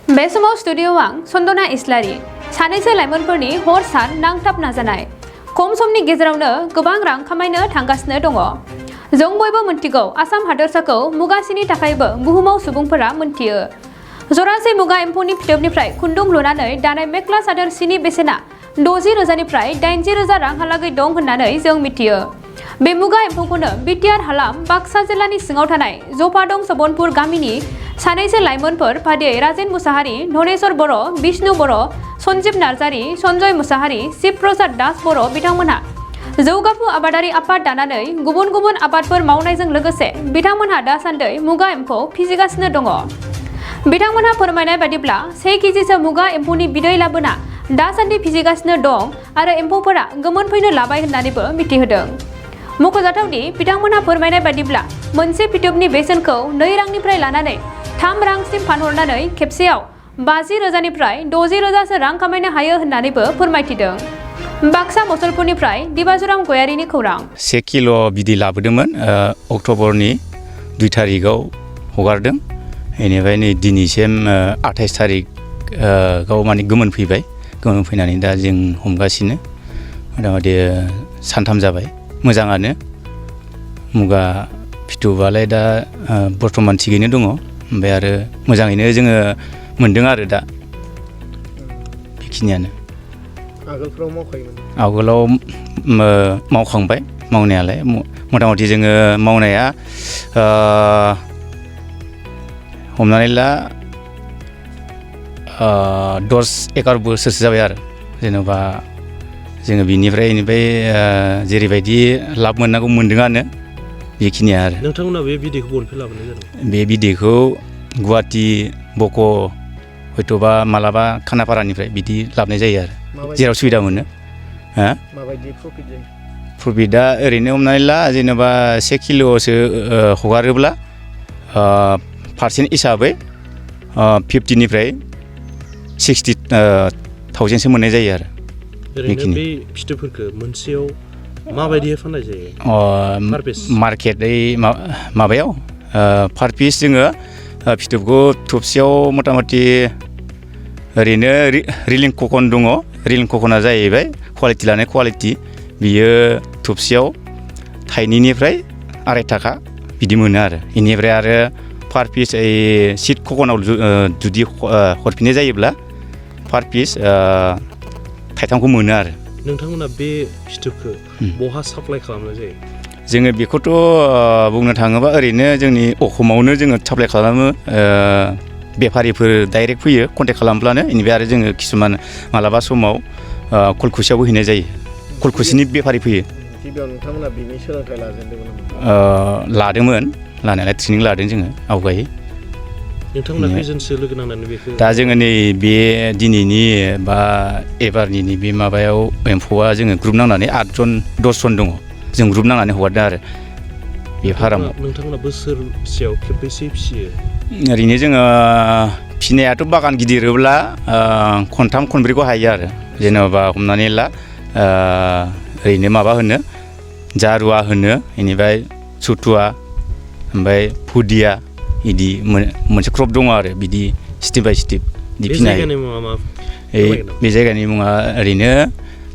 बे समाव स्टुडिअ'आव आं सन्दना इस्लारि सानैसो लाइमोनफोरनि हर सान नांथाब नाजानाय खम समनि गेजेरावनो गोबां रां खामायनो थांगासिनो दङ। जों बयबो मिन्थिगौ आसाम हादोरसाखौ मुगा सिनि थाखायबो बुहुमाव सुबुंफोरा मिन्थियो। जरासे मुगा एम्फौनि फिथोबनिफ्राय खुन्दुं लुनानै दानाय मेख्ला सादोर सिनि बेसेना 60,000निफ्राय 80,000 रांहालागै दं होननानै जों मिथियो। बे मुगा एम्फौखौनो बिटिआर हालाम बाक्सा जिल्लानि सिङाव थानाय जफादं सबनपुर गामिनि सानैसो लाइमोनफोर फादियै राजेन मुसाहारि, धनेश्वर बर', बिष्णु बर', सन्जीब नार्जारि, सन्जय मुसाहारि, शिव प्रसाद दास बर' बिथांमोनहा जौगाफु आबादारि आफाद दानानै गुबुन गुबुन आबादफोर मावनायजों लोगोसे बिथांमोनहा दासान्दै मुगा एम्फौ फिसिगासिनो दङ। बिथांमोनहा फोरमायनाय बादिब्ला 1 केजिसो मुगा एम्फौनि बिदै लाबोना दासान्दि फिसिगासिनो दं आरो एम्फौफोरा गोमोन फैनो लाबाय होननानैबो मिथिहोदों। मख'जाथावदि बिथांमोनहा फोरमायनाय बादिब्ला मोनसे फिथोबनि बेसेनखौ 2 रांनिफ्राय लानानै 3 रांसिम फानहरनानै खेबसेयाव 50,000निफ्राय 60,000सो रां खामायनो हायो होननानैबो फोरमायथिदों। बाक्सा मसलपुरनिफ्राय दिबाजुराम गयारिनि खौरां। 1 किल' बिदै लाबोदोंमोन अक्ट'बरनि 2 थारिखआव हगारदों। बेनिफ्राय नै दिनैसिम 28 थारिखआव माने गोमोन फैबाय। गोमोन फैनानै दा जों हमगासिनो मथा मथि सानथाम जाबाय। मोजाङानो मुगा फिथोबालाय दा बर्थमान थिगैनो दङ। ओमफ्राय आरो मोजाङैनो जोङो मोनदों आरो दा बेखिनियानो। आगोलफ्राव मावखायोमोन? आगोलाव मावखांबाय मावनायालाय मथा मथि जोङो मावनाया हमनानै ला 10-11 बोसोरसो जाबाय आरो जेनेबा जोङो बेनिफ्राय जेरैबायदि लाब मोननांगौ मोनदोंआनो बेखिनिया आरो। नोंथांमोना बे बिदैखौ बबेनिफ्राय लाबोनाय जादों? बे बिदैखौ गुवाहाटि बक' हयथ'बा मालाबा खानापारानिफ्राय बिदि लाबोनाय जायो आरो जेराव सुबिदा मोनो। माबायदि प्रफिट जायो? प्रफिटआ ओरैनो हमनानै ला जेनेबा 1 किल'सो हगारोब्ला पारसेन्ट हिसाबै 50निफ्राय 60,000सो मोननाय जायो आरो। ओरैनो बे फिथोबफोरखौ मोनसेयाव माबायदिहाय फाननाय जायो? मार्केट माबायाव पार पिस जोङो फिथोबखौ थोबसेयाव मथा मथि ओरैनो रिलिं ककन दङ। रिलिं ककना जाहैबाय कुवालिटि लानाय कुवालिटि। बियो थोबसेयाव 2.5निफ्राय 2.5 थाखा बिदि मोनो आरो। बेनिफ्राय आरो पार पिस सिट ककनाव जुदि हरफिननाय जायोब्ला पार पिस 3.5खौ मोनो आरो। नोंथांमोना बे फिथोबखौ बहा साप्लाइ खालामनाय जायो? जोङो बेखौथ' बुंनो थाङोबा ओरैनो जोंनि अखमावनो जोङो साप्लाइ खालामो। बेफारिफोर डाइरेक्ट फैयो कन्टेक्ट खालामब्लानो। बेनिफ्राय आरो जोङो किसुमान मालाबा समाव कलकुसियावबो हैनाय जायो। कलकुसिनि बेफारि फैयो। गिबियाव नोंथांमोना बिनि सोलोंथाइ लाजेनदोंमोन नामा? लादोंमोन लानायालाय ट्रेनिं लादों जोङो आवगायै। नोंथांमोना खैजोनसो लोगो नांनानै बेखौ? दा जोङो नै बे दिनैनि बा एबारनि बे माबायाव एम्फौआ जोङो ग्रुप नांनानै 8-10 जन दङ। जों ग्रुप नांनानै हगारदों आरो बे फार्माव। नोंथांमोना बोसोरसेयाव खेबबेसे फिसियो? ओरैनो जोङो फिसिनायाथ' बागान गिदिरोब्ला खनथाम-खनब्रैखौ हायो आरो। जेनेबा हमनानै ला ओरैनो माबा होनो जारुवा होनो, बेनिफ्राय सुथुवा, ओमफ्राय फुदिया बिदि मोनसे क्रप दङ आरो बिदि स्टेप बाय स्टेप बिदि फिनाय। बे जायगानि मुङा ओरैनो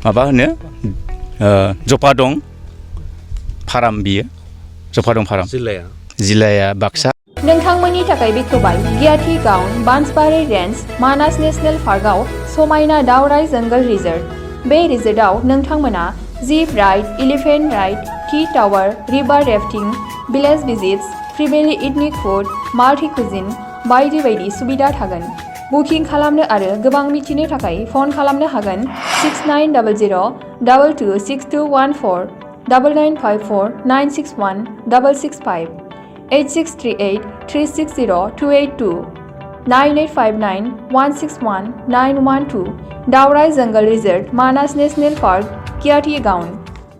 माबा होनो जफादं फाराम। बियो जफादं फाराम। जिल्लाया बाक्सा। नोंथांमोननि थाखाय बेखेवबाय गियाथि गाउन बान्सबारि रेन्ज मानास नेशनेल पार्कआव समायना दावराइ जंगल रिजर्ट। बे रिजर्टआव नोंथांमोना jeep ride, elephant ride, tea tower, river rafting, village visits, फ्रिबेलि इथनिक फुड, माल्टी कुजिन बायदि बायदि सुबिदा थागोन। बुकिं खालामनो आरो गोबां मिथिनो थाखाय फन खालामनो हागोन 6900-226214, 9954-961-665, 8638-360-282, 9859-161-912। दावराइ जंगल रिजर्ट, मानास नेशनेल पार्क, गियाथि गाउन।